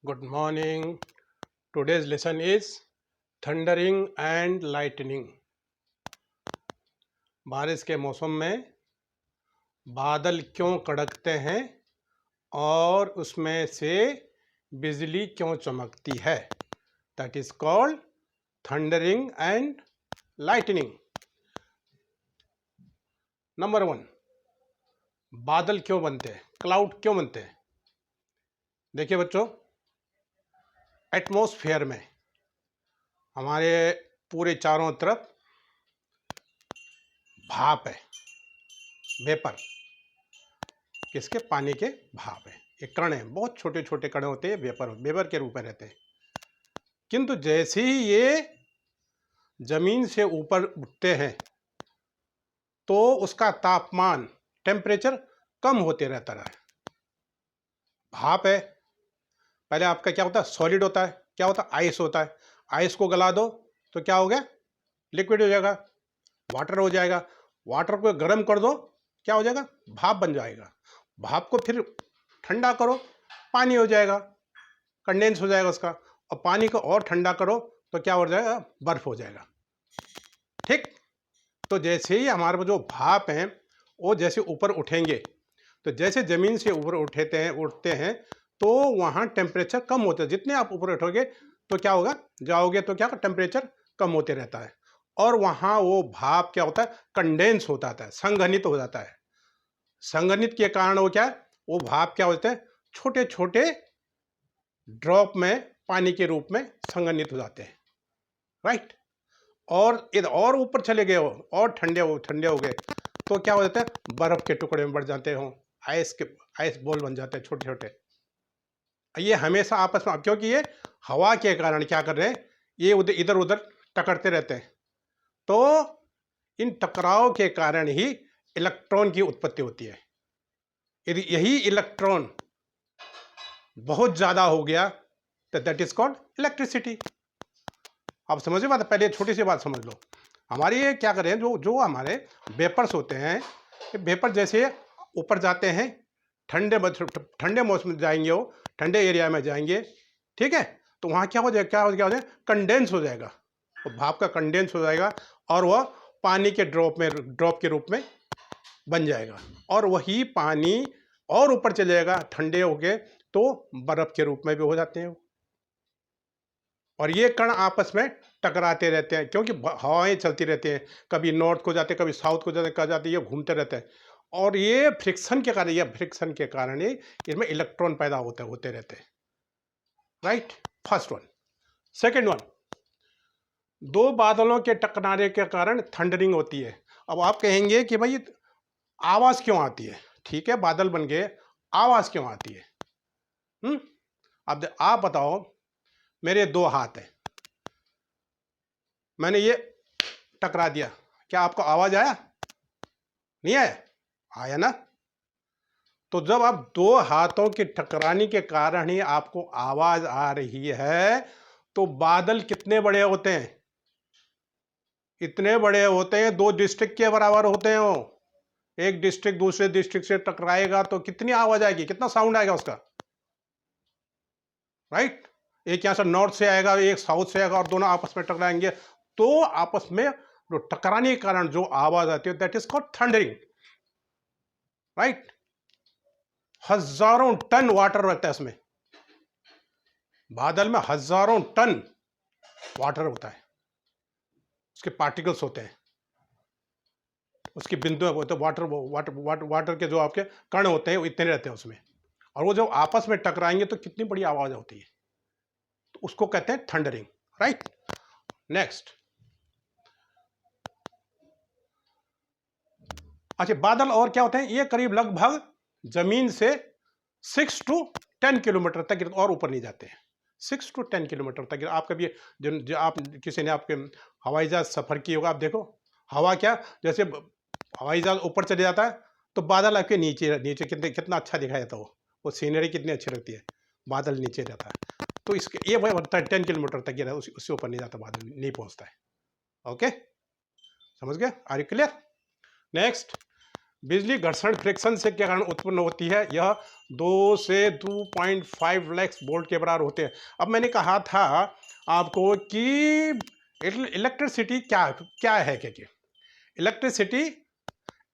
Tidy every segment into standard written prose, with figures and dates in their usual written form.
Good morning. Today's lesson is thundering and lightning. बारिश के मौसम में बादल क्यों कड़कते हैं और उसमें से बिजली क्यों चमकती है? That is called thundering and lightning. Number 1, बादल क्यों बनते हैं? क्लाउड क्यों बनते हैं? देखिए बच्चों, एटमॉस्फेयर में हमारे पूरे चारों तरफ भाप है, वेपर। किसके? पानी के भाप है, ये कण है, बहुत छोटे छोटे कण होते हैं, वेपर के रूप में रहते हैं। किंतु जैसे ही ये जमीन से ऊपर उठते हैं तो उसका तापमान, टेम्परेचर कम होते रहता है। भाप है, पहले आपका क्या होता है? सॉलिड होता है। क्या होता है? आइस होता है। आइस को गला दो तो क्या हो गया? लिक्विड हो जाएगा, वाटर हो जाएगा। वाटर को गर्म कर दो, क्या हो जाएगा? भाप बन जाएगा। भाप को फिर ठंडा करो, पानी हो जाएगा, कंडेंस हो जाएगा उसका। और पानी को और ठंडा करो तो क्या हो जाएगा? बर्फ हो जाएगा। ठीक। तो जैसे ही हमारे जो भाप हैं वो जैसे ऊपर उठेंगे, तो जैसे जमीन से ऊपर उठते हैं तो वहाँ टेम्परेचर कम होता है। जितने आप ऊपर उठोगे तो क्या होगा? जाओगे तो क्या टेम्परेचर कम होते रहता है। और वहाँ वो भाप क्या होता है? कंडेंस होता है, संघनित हो जाता है। संघनित के कारण वो क्या है? वो भाप क्या होते हैं? छोटे छोटे ड्रॉप में पानी के रूप में संघनित हो जाते हैं। राइट। और इधर और ऊपर चले गए हो और ठंडे हो गए तो क्या हो जाता है? बर्फ के टुकड़े में बढ़ जाते हो, आइस बॉल बन जाते हैं छोटे छोटे। ये हमेशा आपस में, क्योंकि ये हवा के कारण क्या कर रहे हैं? ये इधर उधर टकरते रहते हैं। तो इन टकराव के कारण ही इलेक्ट्रॉन की उत्पत्ति होती है। यदि यही इलेक्ट्रॉन बहुत ज्यादा हो गया तो दैट इज कॉल्ड इलेक्ट्रिसिटी। आप समझे बात? पहले छोटी सी बात समझ लो। हमारी ये क्या कर रहे हैं, जो जो हमारे वेपर्स होते हैं, ये वेपर जैसे ऊपर जाते हैं, ठंडे मौसम में जाएंगे, वो ठंडे एरिया में जाएंगे, ठीक है, तो वहाँ क्या हो जाएगा? क्या हो जाएगा? कंडेंस हो जाएगा, तो भाप का कंडेंस हो जाएगा और वह पानी के ड्रॉप के रूप में बन जाएगा। और वही पानी और ऊपर चले जाएगा ठंडे हो गए तो बर्फ के रूप में भी हो जाते हैं। और ये कण आपस में टकराते रहते हैं क्योंकि हवाएं चलती रहती हैं, कभी नॉर्थ को जाते, कभी साउथ को जाते, कहाँ जाते, ये घूमते रहते हैं। और ये फ्रिक्शन के कारण ही इसमें इलेक्ट्रॉन पैदा होते रहते हैं। Right. First one. Second one, दो बादलों के टकराने के कारण थंडरिंग होती है। अब आप कहेंगे कि भाई आवाज क्यों आती है? ठीक है, बादल बन गए, आवाज क्यों आती है? अब आप बताओ, मेरे दो हाथ हैं, मैंने ये टकरा दिया, क्या आपको आवाज आया? नहीं आया? आया ना? तो जब आप दो हाथों के टकराने के कारण ही आपको आवाज आ रही है, तो बादल कितने बड़े होते हैं? इतने बड़े होते हैं, दो डिस्ट्रिक्ट के बराबर होते हैं वो। एक डिस्ट्रिक्ट दूसरे डिस्ट्रिक्ट से टकराएगा तो कितनी आवाज आएगी, कितना साउंड आएगा उसका? राइट। एक यहां से नॉर्थ से आएगा, एक साउथ से आएगा, और दोनों आपस में टकराएंगे तो आपस में जो टकराने के कारण जो आवाज आती है that is called thundering. Right. हजारों टन वाटर रहता है इसमें, बादल में हजारों टन वाटर होता है, उसके पार्टिकल्स होते हैं, उसकी बिंदु होते हैं, वाटर के जो आपके कण होते हैं वो इतने रहते हैं उसमें। और वो जब आपस में टकराएंगे तो कितनी बड़ी आवाज होती है, तो उसको कहते हैं थंडरिंग। राइट। नेक्स्ट। अच्छा, बादल और क्या होते हैं? ये करीब लगभग जमीन से 6 to 10 किलोमीटर तक और ऊपर नहीं जाते हैं। 6 to 10 किलोमीटर तक। आप कभी जो आप किसी ने आपके हवाई जहाज सफर की होगा, आप देखो हवा क्या, जैसे हवाई जहाज ऊपर चले जाता है तो बादल आपके नीचे नीचे कितना अच्छा दिखाई देता है, वो सीनरी कितनी अच्छी लगती है, बादल नीचे रहता है। तो इसके ये 10 किलोमीटर तक ही उससे ऊपर नहीं जाता, बादल नहीं पहुंचता है। ओके, समझ गए? Are you clear? नेक्स्ट, बिजली घर्षण फ्रिक्शन से क्या कारण उत्पन्न होती है? यह 2 से 2.5 लैक्स वोल्ट के बराबर होते हैं। अब मैंने कहा था आपको कि इलेक्ट्रिसिटी क्या क्या है क्या इलेक्ट्रिसिटी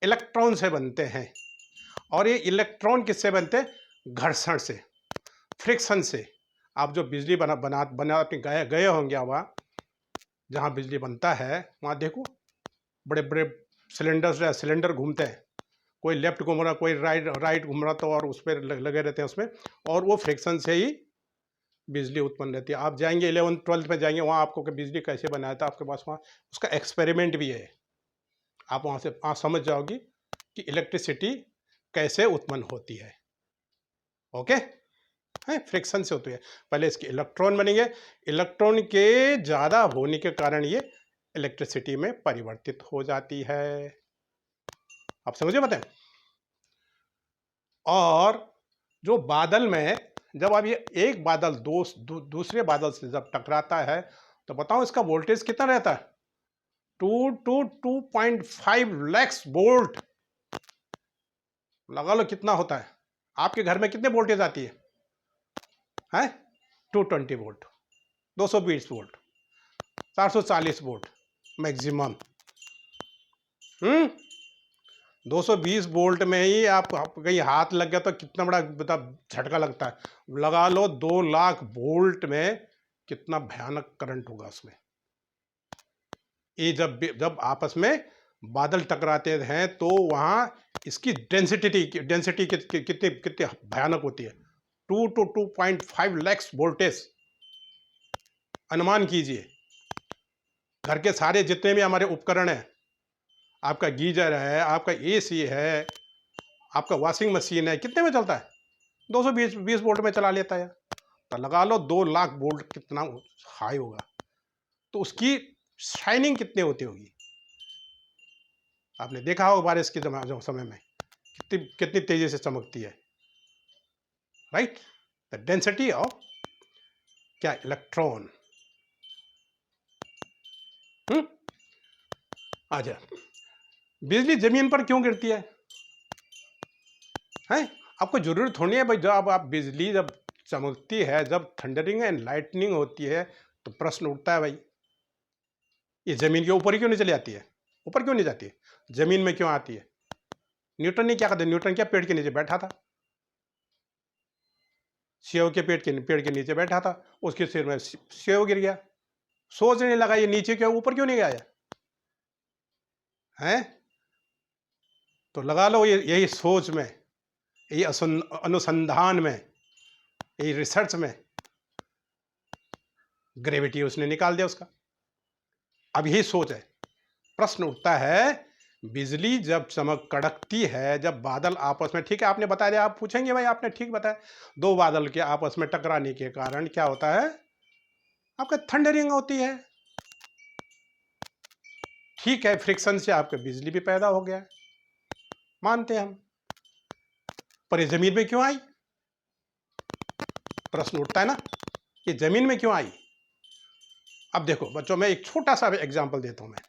इलेक्ट्रॉन से बनते हैं, और ये इलेक्ट्रॉन किससे बनते हैं? घर्षण से, फ्रिक्शन से। आप जो बिजली बना बना बना अपने गए गए होंगे वहाँ, जहाँ बिजली बनता है वहाँ देखो बड़े बड़े सिलेंडर घूमते हैं, कोई लेफ्ट घूम रहा, कोई राइट घूम रहा, तो और उस पर लगे रहते हैं उसमें, और वो फ्रिक्शन से ही बिजली उत्पन्न रहती है। आप जाएंगे 11th-12th में जाएंगे, वहाँ आपको कि बिजली कैसे बनाया था, आपके पास वहाँ उसका एक्सपेरिमेंट भी है। आप वहाँ समझ जाओगी कि इलेक्ट्रिसिटी कैसे उत्पन्न होती है। ओके, है फ्रिक्शन से होती है। पहले इसके इलेक्ट्रॉन बनेंगे, इलेक्ट्रॉन के ज़्यादा होने के कारण ये इलेक्ट्रिसिटी में परिवर्तित हो जाती है। आप समझे बताएं? और जो बादल में जब अब ये एक बादल दूसरे बादल से जब टकराता है, तो बताओ इसका वोल्टेज कितना रहता है? 2 to 2.5 लैक्स वोल्ट। लगा लो कितना होता है। आपके घर में कितने वोल्टेज आती है? 220 volt, 220 volt, 440 volt maximum. 220 volt में ही आप कहीं हाथ लग गया तो कितना बड़ा मतलब झटका लगता है। लगा लो 2 लाख वोल्ट में कितना भयानक करंट होगा उसमें। ये जब आपस में बादल टकराते हैं तो वहां इसकी डेंसिटी कितनी भयानक होती है? 2 to 2.5 लैक्स वोल्टेज। अनुमान कीजिए, घर के सारे जितने भी हमारे उपकरण हैं, आपका गीजर है, आपका एसी है, आपका वॉशिंग मशीन है, कितने में चलता है? 220 वोल्ट में चला लेता है। तो लगा लो 2 लाख वोल्ट कितना हाई होगा, तो उसकी शाइनिंग कितनी होती होगी? आपने देखा होगा बारिश के समय में कितनी कितनी तेजी से चमकती है, राइट? द डेंसिटी ऑफ क्या? इलेक्ट्रॉन। आजा, बिजली जमीन पर क्यों गिरती है? आपको जरूरत थोड़ी है भाई, जब आप बिजली जब चमकती है, जब थंडरिंग एंड लाइटनिंग होती है, तो प्रश्न उठता है भाई, ये जमीन के ऊपर ही क्यों नहीं चली जाती है? ऊपर क्यों नहीं जाती है? जमीन में क्यों आती है? न्यूटन ने क्या कहा? न्यूटन क्या पेड़ के नीचे बैठा था, सेव के पेड़ के नीचे बैठा था, उसके सिर में सेव गिर गया, सोचने लगा ये नीचे क्यों, ऊपर क्यों नहीं गया है? तो लगा लो यही सोच में, यही अनुसंधान में, यही रिसर्च में ग्रेविटी उसने निकाल दिया उसका। अब यही सोच है। प्रश्न उठता है, बिजली जब चमक कड़कती है, जब बादल आपस में, ठीक है आपने बता दिया, आप पूछेंगे भाई आपने ठीक बताया, 2 बादल के आपस में टकराने के कारण क्या होता है? आपका थंडरिंग होती है। ठीक है, फ्रिक्शन से आपके बिजली भी पैदा हो गया, मानते हैं हम, पर ये जमीन में क्यों आई? प्रश्न उठता है ना, ये जमीन में क्यों आई? अब देखो बच्चों, मैं एक छोटा सा एग्जांपल देता हूं मैं।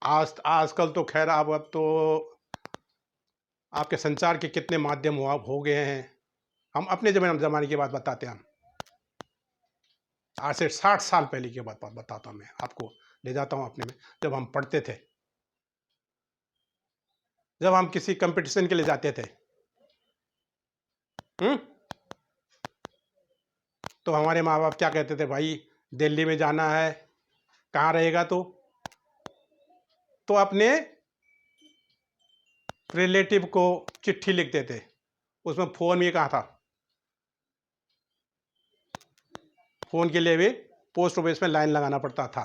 आजकल तो खैर अब तो आपके संचार के कितने माध्यम हो गए हैं। हम अपने जमाने की बात बताते हैं। हम आज से 60 साल पहले की बात बताता हूं, मैं आपको ले जाता हूं अपने में। जब हम पढ़ते थे, जब हम किसी कंपटीशन के लिए जाते थे, तो हमारे माँ बाप क्या कहते थे? भाई दिल्ली में जाना है, कहाँ रहेगा? तो अपने रिलेटिव को चिट्ठी लिखते थे। उसमें फ़ोन भी कहाँ था? फ़ोन के लिए भी पोस्ट ऑफिस में लाइन लगाना पड़ता था।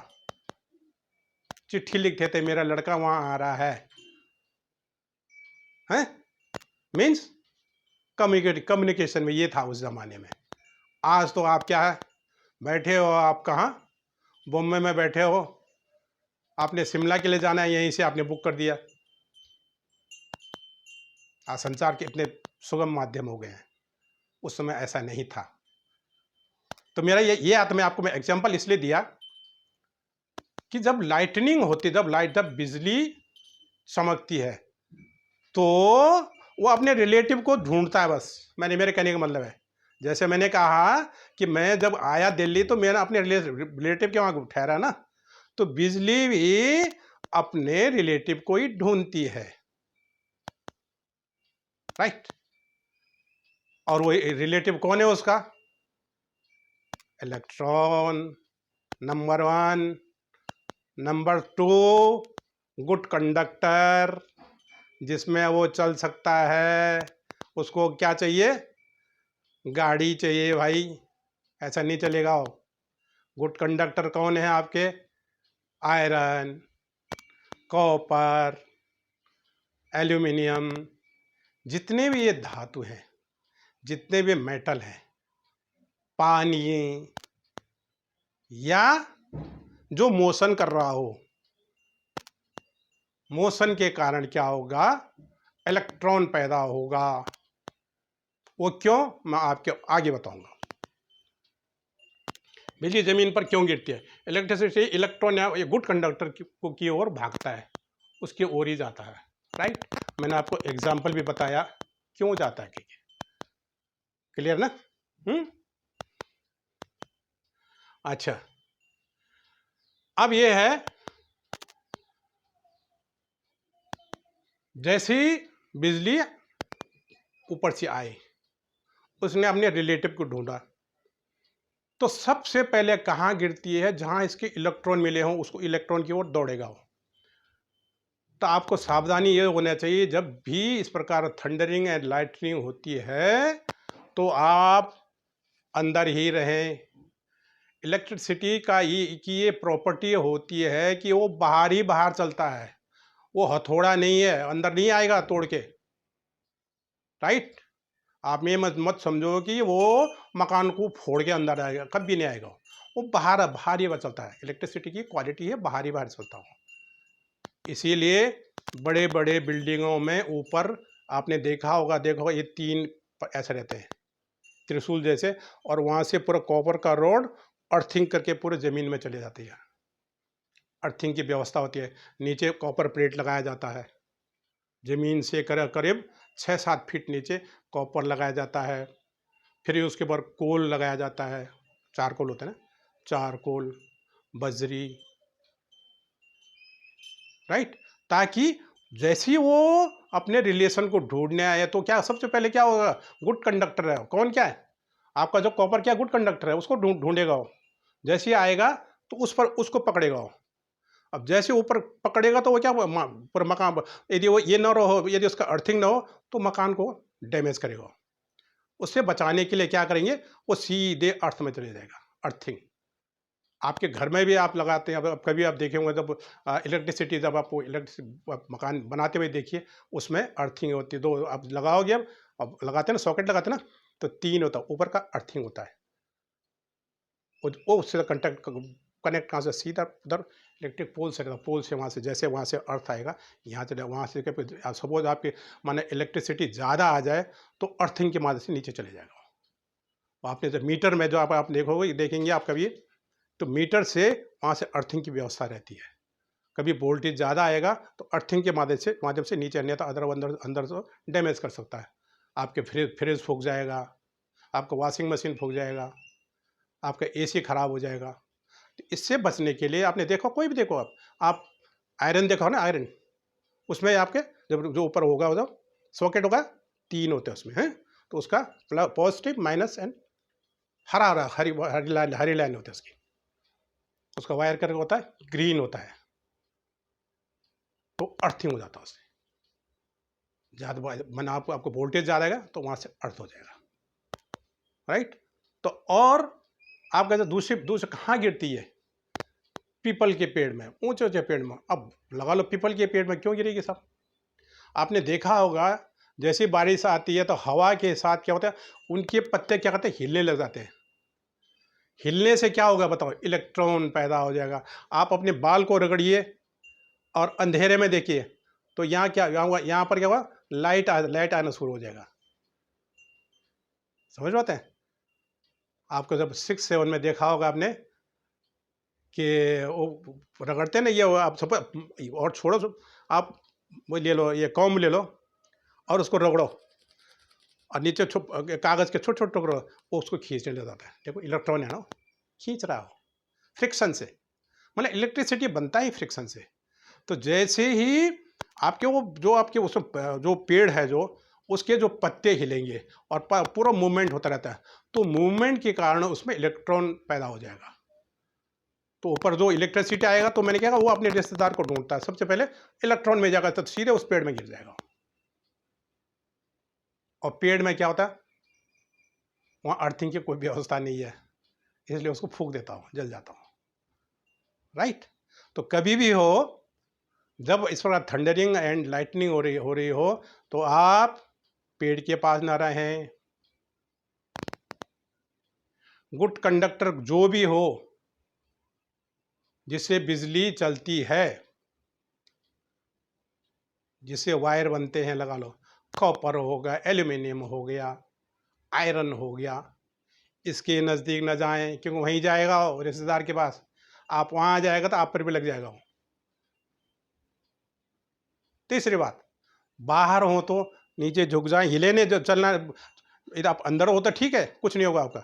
चिट्ठी लिखते थे, मेरा लड़का वहाँ आ रहा है, मीन्स कम्युनिकेशन में ये था उस ज़माने में। आज तो आप क्या है, बैठे हो आप कहाँ? बॉम्बे में बैठे हो, आपने शिमला के लिए जाना है, यहीं से आपने बुक कर दिया। आज संचार के इतने सुगम माध्यम हो गए हैं, उस समय ऐसा नहीं था। तो मेरा ये आता, मैं आपको एग्जांपल इसलिए दिया कि जब लाइटनिंग होती, जब बिजली चमकती है, तो वो अपने रिलेटिव को ढूंढता है बस। मेरे कहने का मतलब है, जैसे मैंने कहा कि मैं जब आया दिल्ली तो मेरा अपने रिलेटिव के वहां ठहरा ना, तो बिजली भी अपने रिलेटिव को ही ढूंढती है, राइट। और वो रिलेटिव कौन है उसका? Electron, number 1। Number 2, good conductor, जिसमें वो चल सकता है। उसको क्या चाहिए? गाड़ी चाहिए भाई, ऐसा नहीं चलेगा। गुड कंडक्टर कौन है आपके? आयरन, कॉपर, एल्यूमिनियम, जितने भी ये धातु हैं, जितने भी मेटल हैं, पानी या जो मोशन कर रहा हो, मोशन के कारण क्या होगा? इलेक्ट्रॉन पैदा होगा। वो क्यों, मैं आपके आगे बताऊंगा। बिजली जमीन पर क्यों गिरती है? इलेक्ट्रिसिटी, इलेक्ट्रॉन या गुड कंडक्टर की ओर भागता है, उसकी ओर ही जाता है, राइट। मैंने आपको एग्जाम्पल भी बताया क्यों जाता है, क्लियर ना? अच्छा, अब ये है, जैसी बिजली ऊपर से आई, उसने अपने रिलेटिव को ढूंढा, तो सबसे पहले कहाँ गिरती है? जहां इसके इलेक्ट्रॉन मिले हों, उसको इलेक्ट्रॉन की ओर दौड़ेगा वो। तो आपको सावधानी ये होना चाहिए, जब भी इस प्रकार थंडरिंग एंड लाइटनिंग होती है तो आप अंदर ही रहें। इलेक्ट्रिसिटी की ये प्रॉपर्टी होती है कि वो बाहर ही बाहर चलता है, वो हथौड़ा नहीं है, अंदर नहीं आएगा तोड़ के, राइट। आप ये मत समझो कि वो मकान को फोड़ के अंदर आएगा, कभी नहीं आएगा। वो बाहर बाहर ही चलता है। इलेक्ट्रिसिटी की क्वालिटी है बाहर ही बाहर चलता हो। इसीलिए बड़े बड़े बिल्डिंगों में ऊपर आपने देखा होगा ये 3 ऐसे रहते हैं, त्रिशूल जैसे, और वहां से पूरा कॉपर का रोड अर्थिंग करके पूरे जमीन में चले जाती है। अर्थिंग की व्यवस्था होती है, नीचे कॉपर प्लेट लगाया जाता है, जमीन से करीब 6-7 फीट नीचे कॉपर लगाया जाता है। फिर उसके बाद कोल लगाया जाता है, चारकोल होता है ना, चारकोल, बजरी, राइट। ताकि जैसे वो अपने रिलेशन को ढूंढने आए तो क्या सबसे पहले क्या होगा? गुड कंडक्टर है। कौन क्या है? आपका जो कॉपर क्या गुड कंडक्टर है, उसको ढूंढेगा वो। जैसे ही आएगा तो उस पर उसको पकड़ेगा वो। अब जैसे ऊपर पकड़ेगा तो वो क्या पूरा मकान, यदि वो ये ना रहो, यदि उसका अर्थिंग ना हो तो मकान को डैमेज करेगा। उससे बचाने के लिए क्या करेंगे? वो सीधे अर्थ में चले जाएगा, अर्थिंग। आपके घर में भी आप लगाते हैं, अब कभी आप देखे होंगे जब इलेक्ट्रिसिटी, जब आपको मकान बनाते हुए देखिए, उसमें अर्थिंग होती है। 2 आप लगाओगे, अब लगाते हैं ना, सॉकेट लगाते हैं ना, तो 3 होता है, ऊपर का अर्थिंग होता है, वो उससे कनेक्ट कहाँ से? सीधा उधर इलेक्ट्रिक पोल से, पोल से वहाँ से, जैसे वहाँ से अर्थ आएगा यहाँ चले, वहाँ से सपोज आपके माने इलेक्ट्रिसिटी ज़्यादा आ जाए तो अर्थिंग के माध्यम से नीचे चले जाएगा। आपने जब मीटर में जो आप देखोगे, देखेंगे आप कभी, तो मीटर से वहाँ से अर्थिंग की व्यवस्था रहती है। कभी वोल्टेज ज़्यादा आएगा तो अर्थिंग के माध्यम से नीचे, अन्यथा अंदर से डैमेज कर सकता है। आपके फ्रिज फूक जाएगा, आपका वॉशिंग मशीन फूक जाएगा, आपका एसी खराब हो जाएगा। तो इससे बचने के लिए आपने देखो, कोई भी देखो, आप आयरन देखो ना, आयरन, उसमें आपके जब जो ऊपर होगा उधर सॉकेट होगा, 3 होते हैं उसमें, हैं। तो उसका positive, minus and Hari line होती है उसकी। उसका वायर करके होता है, ग्रीन होता है, तो अर्थिंग हो जाता है उससे। ज़्यादा मैंने आपको वोल्टेज ज़्यादा आएगा तो वहाँ से अर्थ हो जाएगा, राइट। तो और आपका जो दूसरी कहाँ गिरती है? पीपल के पेड़ में, ऊंचे ऊंचे पेड़ में। अब लगा लो पीपल के पेड़ में क्यों गिरेगी साहब? आपने देखा होगा, जैसी बारिश आती है तो हवा के साथ क्या होता है, उनके पत्ते क्या करते हैं? हिलने लग जाते हैं। हिलने से क्या होगा बताओ? इलेक्ट्रॉन पैदा हो जाएगा। आप अपने बाल को रगड़िए और अंधेरे में देखिए, तो यहाँ क्या होगा? यहाँ पर क्या होगा? लाइट आना शुरू हो जाएगा। समझ पाते हैं? आपको जब 6-7 में देखा होगा आपने कि वो रगड़ते ना, ये आप सब, और छोड़ो, आप वो ले लो, ये कॉम्ब ले लो, और उसको रगड़ो और नीचे कागज़ के छोटे छोटे टुकड़े वो उसको खींचने लग जाता है। देखो इलेक्ट्रॉन है ना, खींच रहा हो फ्रिक्शन से, मतलब इलेक्ट्रिसिटी बनता ही फ्रिक्शन से। तो जैसे ही आपके वो जो आपके उस जो पेड़ है जो उसके जो पत्ते हिलेंगे और पूरा मूवमेंट होता रहता है, तो मूवमेंट के कारण उसमें इलेक्ट्रॉन पैदा हो जाएगा। तो ऊपर जो इलेक्ट्रिसिटी आएगा तो मैंने क्या वो अपने रिश्तेदार को ढूंढता है, सबसे पहले इलेक्ट्रॉन में जाएगा तो सीधे उस पेड़ में गिर जाएगा। और पेड़ में क्या होता है, वहाँ अर्थिंग की कोई व्यवस्था नहीं है, इसलिए उसको फूंक देता हूँ, जल जाता हूँ। राइट। तो कभी भी हो जब इस प्रकार थंडरिंग एंड लाइटनिंग हो रही हो तो आप पेड़ के पास ना रहें। गुड कंडक्टर जो भी हो जिससे बिजली चलती है, जिससे वायर बनते हैं, लगा लो कॉपर हो गया, एल्यूमिनियम हो गया, आयरन हो गया, इसके नज़दीक न जाएं, क्योंकि वहीं जाएगा रिश्तेदार के पास, आप वहाँ जाएगा तो आप पर भी लग जाएगा। तीसरी बात, बाहर हो तो नीचे झुक जाएं, हिले नहीं जो चलना। इधर आप अंदर हो तो ठीक है, कुछ नहीं होगा आपका,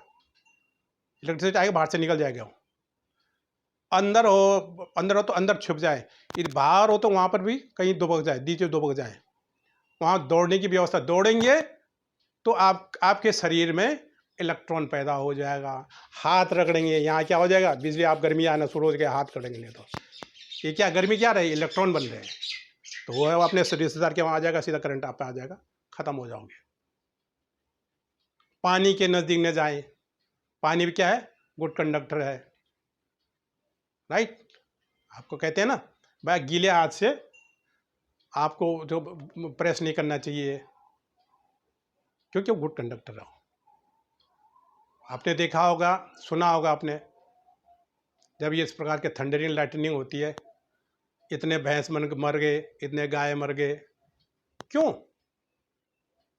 इलेक्ट्रिसिटी आएगा बाहर से निकल जाएगा। अंदर हो तो अंदर छुप जाए, इधर बाहर हो तो वहाँ पर भी कहीं दुबक जाए, नीचे दुबक जाए, वहाँ दौड़ने की व्यवस्था, दौड़ेंगे तो आपके शरीर में इलेक्ट्रॉन पैदा हो जाएगा। हाथ रगड़ेंगे, यहाँ क्या हो जाएगा, बिजली, आप गर्मी आना शुरू हो जाएगा, हाथ रगड़ेंगे तो ये क्या गर्मी क्या रही, इलेक्ट्रॉन बन रहे हैं, तो वो अपने रिश्तेदार के वहाँ आ जाएगा, सीधा करंट आप पे आ जाएगा, खत्म हो जाओगे। पानी के नज़दीक न जाए, पानी भी क्या है, गुड कंडक्टर है। राइट। आपको कहते हैं ना भाई गीले हाथ से आपको जो प्रेस नहीं करना चाहिए, क्योंकि वो गुड कंडक्टर है। आपने देखा होगा, सुना होगा आपने, जब ये इस प्रकार के थंडरिंग लाइटनिंग होती है, इतने भैंस मर गए, इतने गाय मर गए, क्यों?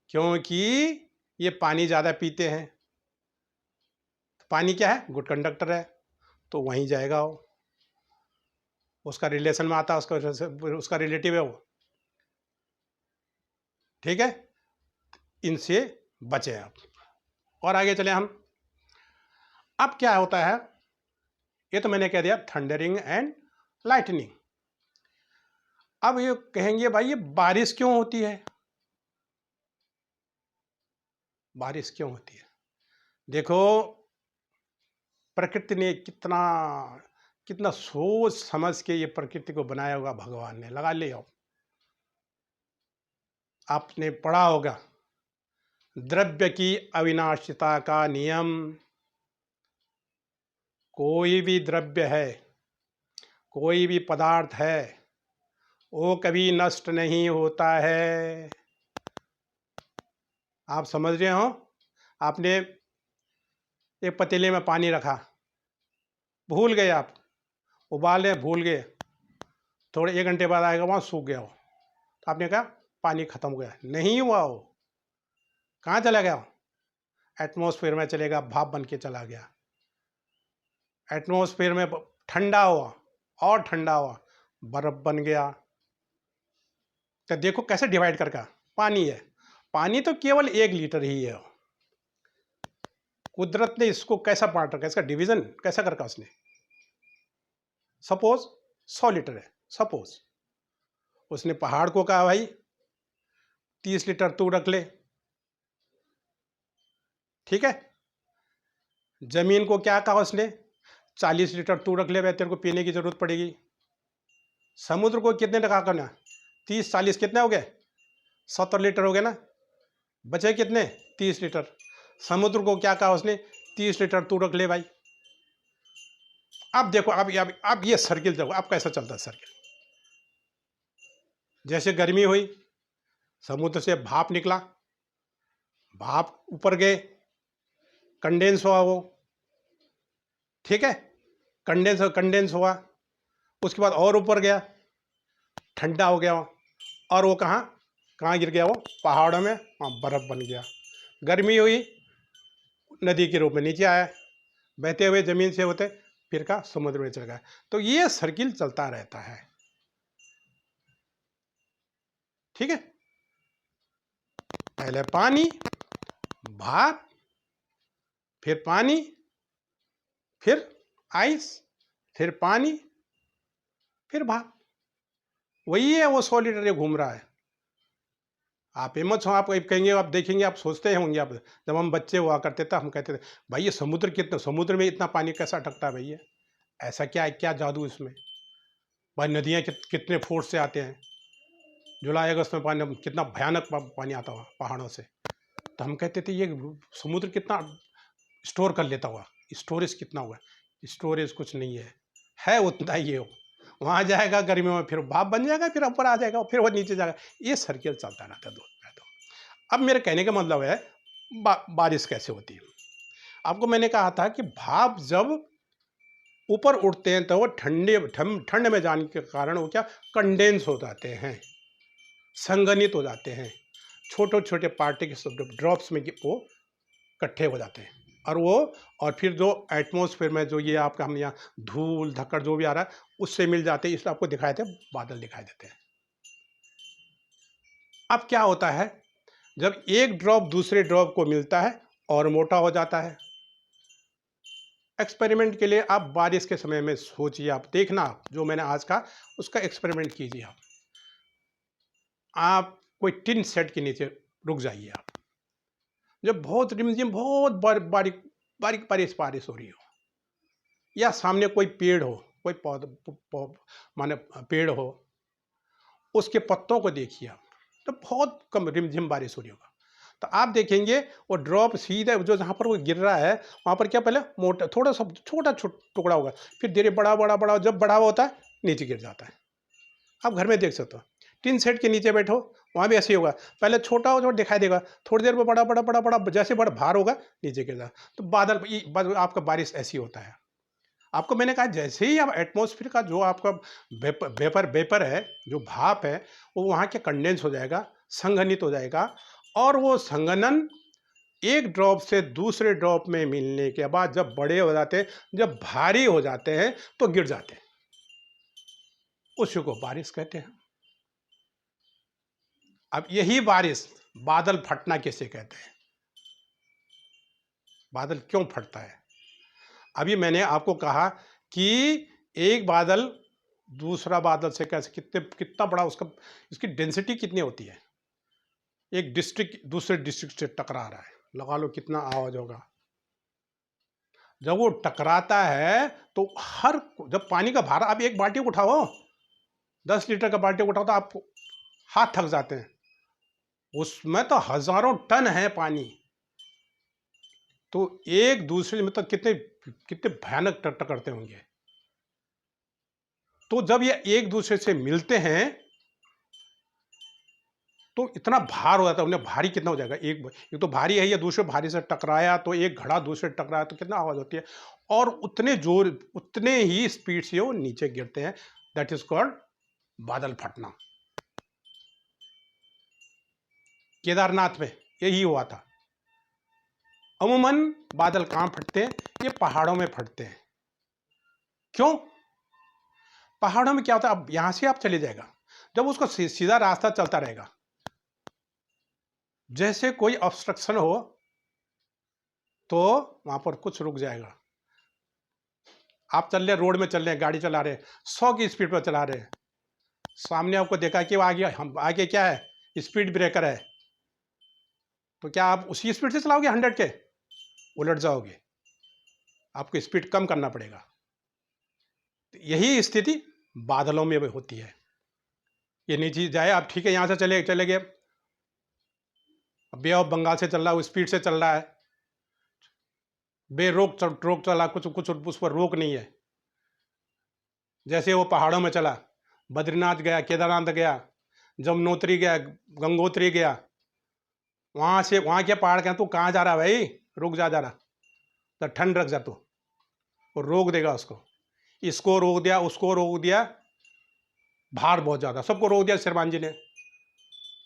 क्योंकि ये पानी ज़्यादा पीते हैं। पानी क्या है, गुड कंडक्टर है, तो वहीं जाएगा वो, उसका रिलेशन में आता है, उसका रिलेटिव है वो। ठीक है, इनसे बचें आप। और आगे चले हम। अब क्या होता है, ये तो मैंने कह दिया थंडरिंग एंड लाइटनिंग। अब ये कहेंगे भाई ये बारिश क्यों होती है, बारिश क्यों होती है? देखो प्रकृति ने कितना कितना सोच समझ के ये प्रकृति को बनाया होगा, भगवान ने लगा लिया। आपने पढ़ा होगा द्रव्य की अविनाशिता का नियम। कोई भी द्रव्य है, कोई भी पदार्थ है, वो कभी नष्ट नहीं होता है। आप समझ रहे हो, आपने एक पतीले में पानी रखा, भूल गए आप, उबाले भूल गए, थोड़े 1 घंटे बाद आएगा वहाँ सूख गया हो, तो आपने कहा पानी खत्म हो गया, नहीं हुआ हो, कहाँ चला गया, एटमॉस्फेयर में चलेगा, भाप बन के चला गया, एटमॉस्फेयर में ठंडा हुआ और ठंडा हुआ, बर्फ बन गया। तो देखो कैसे डिवाइड करके, पानी है, पानी तो केवल 1 लीटर ही है, कुदरत ने इसको कैसा बांट रखा, इसका डिवीजन कैसा करका उसने। सपोज 100 लीटर है, सपोज उसने पहाड़ को कहा भाई 30 लीटर तू रख ले, ठीक है। जमीन को क्या कहा उसने, 40 लीटर तू रख ले भाई, तेरे को पीने की जरूरत पड़ेगी। समुद्र को कितने टका करना, 30 40 कितने हो गए, 70 लीटर हो गए ना, बचे कितने, 30 लीटर। समुद्र को क्या कहा उसने, 30 लीटर तू रख ले भाई। अब देखो अब ये सर्किल देखो अब कैसा चलता है सर्किल। जैसे गर्मी हुई, समुद्र से भाप निकला, भाप ऊपर गए, कंडेंस हुआ वो, ठीक है, कंडेंस हुआ, उसके बाद और ऊपर गया, ठंडा हो गया, और वो कहाँ कहाँ गिर गया, वो पहाड़ों में, वहाँ बर्फ बन गया। गर्मी हुई, नदी के रूप में नीचे आया, बहते हुए जमीन से होते फिर का समुद्र में चल गया। तो ये सर्किल चलता रहता है, ठीक है। पहले पानी, भाप, फिर पानी, फिर आइस, फिर पानी, फिर भाप। वही है, वो सॉलिड रे घूम रहा है। आप हिम्मत हो, आप कहेंगे, आप देखेंगे, आप सोचते होंगे, आप जब हम बच्चे हुआ करते थे हम कहते थे भाई ये समुद्र कितना, समुद्र में इतना पानी कैसा अटकता है भैया, ऐसा क्या है, क्या जादू इसमें। भाई नदियाँ कितने फोर्स से आते हैं, जुलाई अगस्त में पानी कितना भयानक पानी आता हुआ पहाड़ों से। तो हम कहते थे ये समुद्र कितना स्टोर कर लेता हुआ, स्टोरेज कितना हुआ। स्टोरेज कुछ नहीं है उतना ही है। वहाँ जाएगा गर्मियों में, फिर भाप बन जाएगा, फिर ऊपर आ जाएगा, फिर वो नीचे जाएगा। ये सर्किल चलता रहता है दूध में। तो अब मेरे कहने का मतलब है बारिश कैसे होती है। आपको मैंने कहा था कि भाप जब ऊपर उठते हैं तो वो ठंड में जाने के कारण वो क्या कंडेंस हो जाते हैं, संघनित हो जाते हैं, छोटे छोटे पार्टिकल्स ड्रॉप्स में वो इकट्ठे हो जाते हैं। और फिर जो एटमॉस्फेयर में जो ये आपका हम यहाँ धूल धक्कड़ जो भी आ रहा है उससे मिल जाते हैं, इसलिए आपको दिखाई देते बादल दिखाई देते हैं। अब क्या होता है, जब एक ड्रॉप दूसरे ड्रॉप को मिलता है और मोटा हो जाता है। एक्सपेरिमेंट के लिए आप बारिश के समय में सोचिए, आप देखना, आप जो मैंने आज कहा उसका एक्सपेरिमेंट कीजिए। आप कोई टिन सेट के नीचे रुक जाइए। आप जब बहुत रिमझिम बहुत बारीक बारीक बारिश हो रही हो, या सामने कोई पेड़ हो, कोई पौधा माने पेड़ हो, उसके पत्तों को देखिए आप, तो बहुत कम रिमझिम बारिश हो रही होगा। तो आप देखेंगे वो ड्रॉप सीधा जो जहाँ पर वो गिर रहा है वहाँ पर क्या पहले मोटा थोड़ा सा छोटा टुकड़ा होगा, फिर धीरे बड़ा बड़ा बड़ा, जब बड़ा होता है नीचे गिर जाता है। आप घर में देख सकते हो, टिन सेट के नीचे बैठो वहाँ भी ऐसे ही होगा, पहले छोटा हो छोटा दिखाई देगा, थोड़ी देर में बड़ा बड़ा बड़ा बड़ा, जैसे बड़ा भार होगा नीचे गिर जाएगा। तो बादल आपका बारिश ऐसी होता है। आपको मैंने कहा जैसे ही आप एटमॉस्फेयर का जो आपका वेपर है, जो भाप है, वो वहाँ के कंडेंस हो जाएगा, संघनित हो जाएगा, और वो संघनन एक ड्रॉप से दूसरे ड्रॉप में मिलने के बाद जब बड़े हो जाते हैं, जब भारी हो जाते हैं तो गिर जाते हैं। उसी को बारिश कहते हैं। अब यही बारिश, बादल फटना किसे कहते हैं, बादल क्यों फटता है। अभी मैंने आपको कहा कि एक बादल दूसरा बादल से कैसे कितना बड़ा उसका, इसकी डेंसिटी कितनी होती है। एक डिस्ट्रिक्ट दूसरे डिस्ट्रिक्ट से टकरा रहा है, लगा लो कितना आवाज होगा। जब वो टकराता है तो जब पानी का भार, आप एक बाल्टी उठाओ, 10 लीटर का बाल्टी उठाओ तो आप हाथ थक जाते हैं, उसमें तो हजारों टन है पानी। तो एक दूसरे में तो कितने कितने भयानक टकराते होंगे। तो जब ये एक दूसरे से मिलते हैं तो इतना भार हो जाता है, उन्हें भारी कितना हो जाएगा, एक तो भारी है, या दूसरे भारी से टकराया तो एक घड़ा दूसरे टकराया तो कितना आवाज होती है, और उतने ही स्पीड से वो नीचे गिरते हैं। दैट इज कॉल्ड बादल फटना। केदारनाथ में यही हुआ था। अमूमन बादल कहाँ फटते हैं, ये पहाड़ों में फटते हैं। क्यों? पहाड़ों में क्या होता है, अब यहां से आप चले जाएगा, जब उसको सीधा रास्ता चलता रहेगा, जैसे कोई ऑब्स्ट्रक्शन हो तो वहां पर कुछ रुक जाएगा। आप चल रहे रोड में चल रहे हैं, गाड़ी चला रहे हैं, 100 की स्पीड पर चला रहे हैं, सामने आपको देखा कि आगे क्या है, स्पीड ब्रेकर है, तो क्या आप उसी स्पीड से चलाओगे 100 के? उलट जाओगे, आपको स्पीड कम करना पड़ेगा। यही स्थिति बादलों में होती है। ये नीचे जाए, आप ठीक है यहां से चले गए, बे ऑफ बंगाल से चल रहा है, वो स्पीड से चल रहा है, रोक चल रहा, कुछ कुछ उस पर रोक नहीं है। जैसे वो पहाड़ों में चला, बद्रीनाथ गया, केदारनाथ गया, जमुनोत्री गया, गंगोत्री गया, वहां के पहाड़ के तू कहाँ जा रहा भाई, रुक जा रहा, तो ठंड रख जा, तो वो रोक देगा उसको, इसको रोक दिया, उसको रोक दिया, भार बहुत ज्यादा, सबको रोक दिया शर्मान जी ने।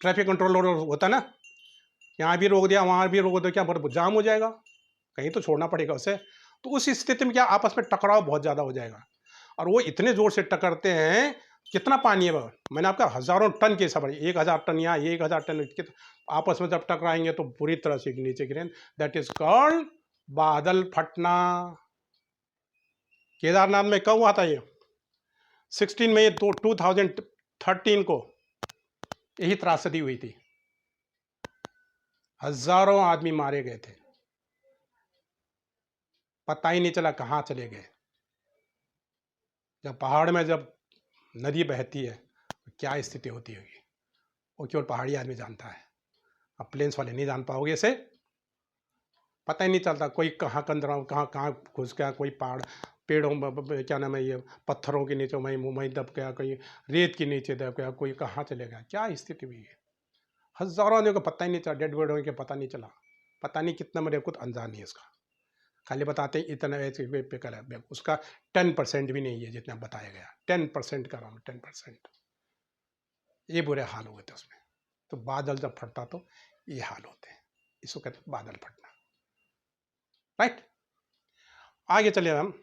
ट्रैफिक कंट्रोल होता ना, यहाँ भी रोक दिया, वहां भी रोक दिया, क्या जाम हो जाएगा, कहीं तो छोड़ना पड़ेगा उसे। तो उस स्थिति में क्या आपस में टकराव बहुत ज्यादा हो जाएगा, और वो इतने जोर से टकरते हैं कितना पानी है बाबा, मैंने आपका हजारों टन के हिसाब, 1,000 टन यहाँ, 1,000 टन, आपस में जब टकराएंगे तो पूरी तरह से नीचे गिरे, दैट इज कॉल्ड बादल फटना। केदारनाथ में कब हुआ था ये? 16 मई 2013 को यही त्रासदी हुई थी, हजारों आदमी मारे गए थे, पता ही नहीं चला कहां चले गए। जब पहाड़ में जब नदी बहती है तो क्या स्थिति होती होगी, वो केवल पहाड़ी आदमी जानता है, अब प्लेन्स वाले नहीं जान पाओगे इसे, पता ही नहीं चलता कोई कहाँ कंदरा कहाँ कहाँ घुस गया, कोई पहाड़ पेड़ों क्या नाम है ये पत्थरों के नीचे वहीं दब गया, कोई रेत के नीचे दब गया, कोई कहाँ चले गया, क्या स्थिति हुई है। हजारों आदमियों को पता ही नहीं चला, डेड बॉडी के पता नहीं चला, पता नहीं कितना मरे, कुछ अनजान नहीं है इसका, खाली बताते हैं इतना ऐसे पे करा, उसका 10% भी नहीं है जितना बताया गया, 10% का रहा, 10%। ये बुरे हाल हुए थे उसमें। तो बादल जब फटता तो ये हाल होते हैं, इसको कहते हैं बादल फटना, राइट। आगे चलिए हम,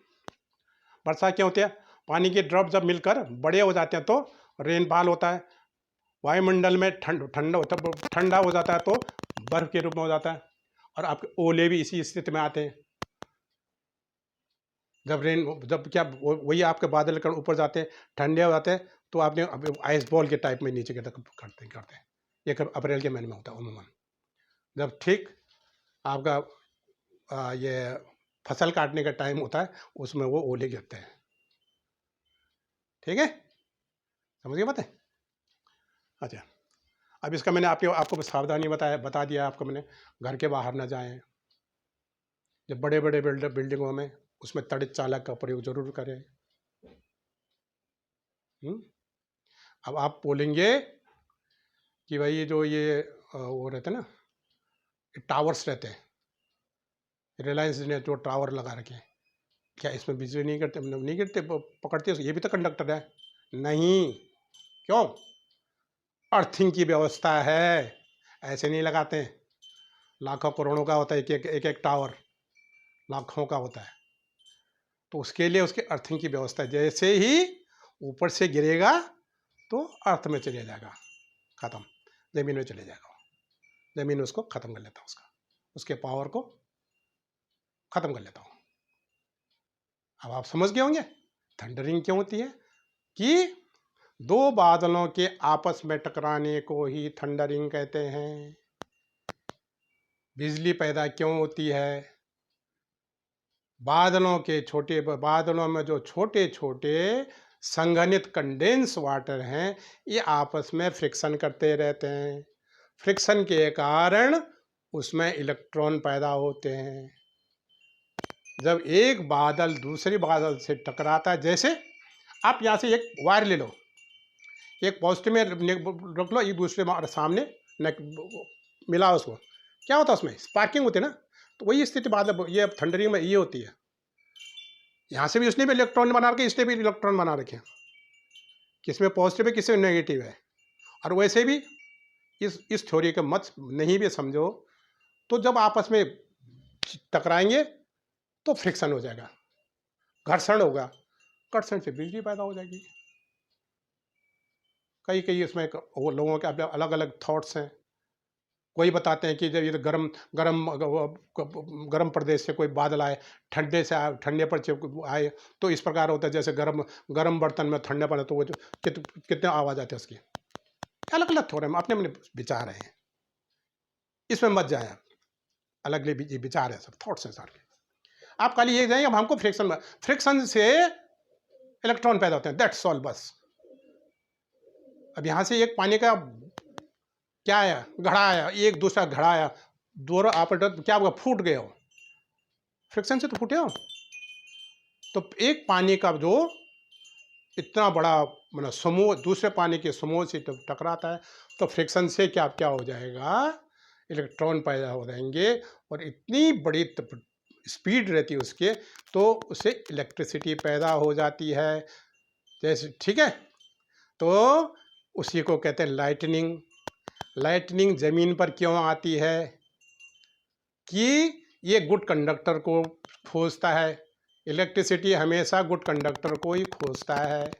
बरसात क्या होती है, पानी के ड्रॉप जब मिलकर बड़े हो जाते हैं तो रेनफॉल होता है, वायुमंडल में ठंडा हो जाता है तो बर्फ के रूप में हो जाता है, और आपके ओले भी इसी स्थिति में आते हैं। जब क्या वही आपके बादल कण ऊपर जाते हैं, ठंडे हो जाते हैं, तो आपने आइस बॉल के टाइप में नीचे करते हैं। ये अप्रैल के महीने में होता है उमूमन, जब ठीक आपका ये फसल काटने का टाइम होता है, उसमें वो ओले गिरते हैं, ठीक है, समझ गए बात है। अच्छा, अब इसका मैंने आपको सावधानी बता दिया आपको मैंने, घर के बाहर ना जाएं, जब बड़े बड़े बिल्डिंगों में, उसमें तड़ित चालक का प्रयोग जरूर करें। अब आप बोलेंगे कि भाई जो ये वो रहते ना, टावर्स रहते हैं, रिलायंस ने जो टावर लगा रखे हैं, क्या इसमें बिजली नहीं गिरते? नहीं गिरते, पकड़ते, ये भी तो कंडक्टर है। नहीं, क्यों? अर्थिंग की व्यवस्था है, ऐसे नहीं लगाते, लाखों करोड़ों का होता है एक टावर, लाखों का होता है, तो उसके लिए उसके अर्थिंग की व्यवस्था है, जैसे ही ऊपर से गिरेगा तो अर्थ में चले जाएगा, खत्म, जमीन में चले जाएगा, जमीन उसको खत्म कर लेता है, उसके पावर को खत्म कर लेता हूँ। अब आप समझ गए होंगे थंडरिंग क्यों होती है, कि दो बादलों के आपस में टकराने को ही थंडरिंग कहते हैं। बिजली पैदा क्यों होती है, बादलों में जो छोटे छोटे संघनित कंडेंस वाटर हैं, ये आपस में फ्रिक्शन करते रहते हैं, फ्रिक्शन के कारण उसमें इलेक्ट्रॉन पैदा होते हैं। जब एक बादल दूसरे बादल से टकराता है, जैसे आप यहाँ से एक वायर ले लो, एक पॉजिटिव में रख लो, एक दूसरे सामने मिला उसको, क्या होता है उसमें स्पार्किंग होती है ना, तो वही स्थिति बादल ये थंडरिंग में ये होती है। यहाँ से भी उसने भी इलेक्ट्रॉन बना रखे, इसने भी इलेक्ट्रॉन बना रखे, किसमें पॉजिटिव है किसमें नेगेटिव है। और वैसे भी इस थ्योरी के मत नहीं भी समझो तो जब आपस में टकराएंगे तो फ्रिक्शन हो जाएगा, घर्षण होगा, घर्षण से बिजली पैदा हो जाएगी। कई इसमें वो लोगों के अलग अलग थॉट्स हैं। कोई बताते हैं कि जब ये गरम गरम गरम प्रदेश से कोई बादल आए, ठंडे पर आए तो इस प्रकार होता है जैसे गरम बर्तन में ठंडे पर, तो वो जो कितने आवाज़ आते हैं उसकी, अलग अलग थोड़े अपने अपने विचार हैं, इसमें मत जाए आप, अलग विचार है, सब थॉट्स हैं सारे। आप खाली ये जाएंगे, अब हमको फ्रिक्शन से इलेक्ट्रॉन पैदा होते हैं, दैट्स ऑल, बस। अब यहाँ से एक पानी का क्या आया, घड़ा आया, एक दूसरा घड़ा आया, दोनों आपस क्या हुआ, फूट गए हो, फ्रिक्शन से तो फूटे हो। तो एक पानी का जो इतना बड़ा मतलब समूह दूसरे पानी के समूह से टकराता है, तो फ्रिक्शन से क्या क्या हो जाएगा, इलेक्ट्रॉन पैदा हो जाएंगे, और इतनी बड़ी स्पीड रहती है उसके, तो उससे इलेक्ट्रिसिटी पैदा हो जाती है, जैसे, ठीक है। तो उसी को कहते हैं लाइटनिंग। लाइटनिंग जमीन पर क्यों आती है, कि ये गुड कंडक्टर को खोजता है, इलेक्ट्रिसिटी हमेशा गुड कंडक्टर को ही खोजता है।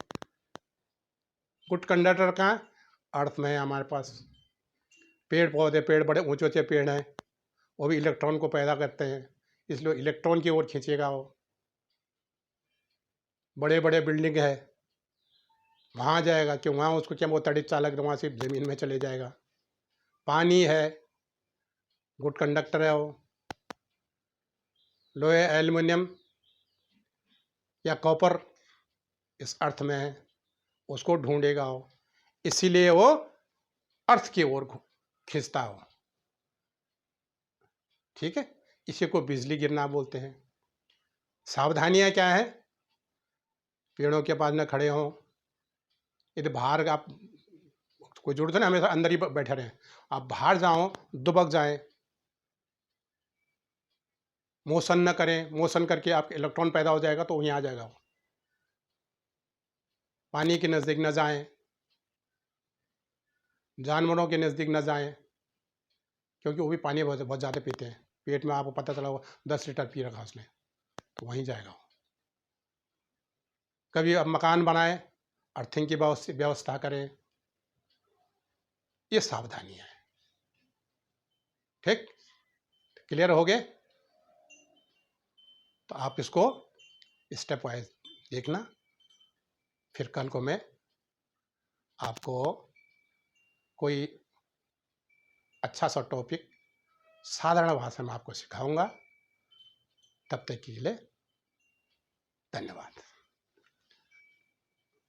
गुड कंडक्टर कहाँ? अर्थ में है हमारे पास। पेड़ पौधे, पेड़ बड़े ऊंचे ऊंचे पेड़ हैं, वो भी इलेक्ट्रॉन को पैदा करते हैं, इसलिए इलेक्ट्रॉन की ओर खींचेगा वो। बड़े बड़े बिल्डिंग है, वहाँ जाएगा, क्यों? वहाँ उसको क्या, वो तड़ित चालक वहाँ से ज़मीन में चले जाएगा। पानी है, गुड कंडक्टर है वो। लोहे, एल्युमिनियम या कॉपर इस अर्थ में है, उसको ढूंढेगा वो, इसीलिए वो अर्थ की ओर खींचता हो। ठीक है, इसी को बिजली गिरना बोलते हैं। सावधानियां क्या है? पेड़ों के पास न खड़े हों। यदि बाहर आप, कोई जरूरत है ना हमेशा अंदर ही बैठे रहें, आप बाहर जाओ दुबक जाएं, मोशन न करें, मोशन करके आपके इलेक्ट्रॉन पैदा हो जाएगा तो वहीं आ जाएगा वो। पानी के नज़दीक न जाएं, जानवरों के नज़दीक न जाएं, क्योंकि वो भी पानी बहुत बहुत ज़्यादा पीते हैं। पेट में आपको पता चला वो 10 लीटर पी रखा उसने, तो वहीं जाएगा वो। कभी अब मकान बनाएं, अर्थिंग की व्यवस्था करें, ये सावधानियां है। ठीक, क्लियर हो गए? तो आप इसको स्टेप वाइज देखना, फिर कल को मैं आपको कोई अच्छा सा टॉपिक साधारण भाषा में आपको सिखाऊंगा। तब तक के लिए धन्यवाद।